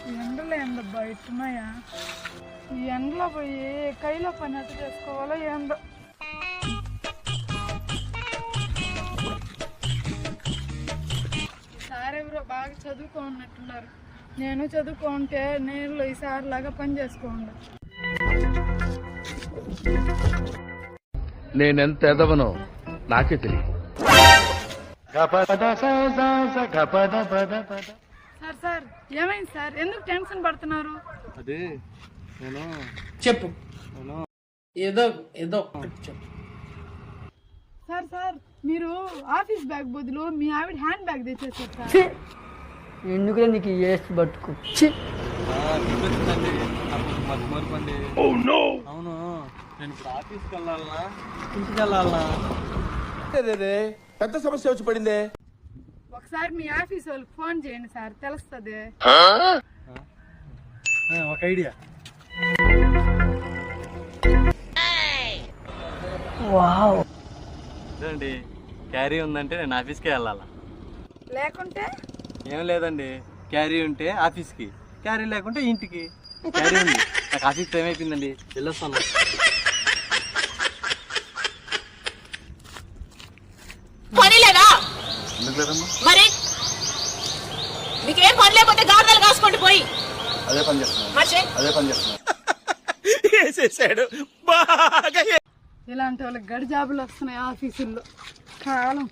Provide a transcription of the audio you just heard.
ఎండలో ఏందబ్బా ఇట్టున్నాయా? ఈ ఎండలో పోయి కైలో పని ఎట్ట చేసుకోవాలో ఏందో. సార్ ఎవరో బాగా చదువుకోన్నట్టున్నారు. నేను చదువుకుంటే నేను ఈసారి లాగా పని చేసుకోండి. నేనెంత ఎదవనో నాకే తెలియదు. సార్ సార్ ఏమైంది సార్? ఎందుకు టెన్షన్ పడుతున్నారు? అదే నేను చెప్పు, ఏదో ఏదో చెప్పు. సార్ సార్ మీరు ఆఫీస్ బ్యాగ్ బదులు మీ ఆవిడ హ్యాండ్ బ్యాగ్ తెచ్చేసారు సార్. ఎందుకు నీకు ఏసి బతుకు. గుర్తొచ్చిందండి, నాకు మర్చిపోండి. అవును, నేను ఇప్పుడు ఆఫీస్కి వెళ్ళాలనా ఇంటికి వెళ్ళాలనా? పెద్ద సమస్య వచ్చి పడిందే. ఒకసారి మీ ఆఫీస్ వాళ్ళకి ఫోన్ చేయండి సార్, తెలుస్తుంది. ఒక ఐడియా. అదేండి, క్యారీ ఉందంటే నేను ఆఫీస్కే వెళ్ళాలా? లేకుంటే ఏం లేదండి, క్యారీ ఉంటే ఆఫీస్కి, క్యారీ లేకుంటే ఇంటికి. క్యారీ ఉంది, నాకు ఆఫీస్ టైం అయిపోయిందండి, వెళ్ళొస్తాను. మరి మీకేం పని లేకపోతే గార్డెలు కాసుకోండి పోయి. అదే పని చేస్తున్నా. వేసేసాడు బాగా. ఇలాంటి వాళ్ళకి గడి జాబులు వస్తున్నాయి ఆఫీసుల్లో కాలం.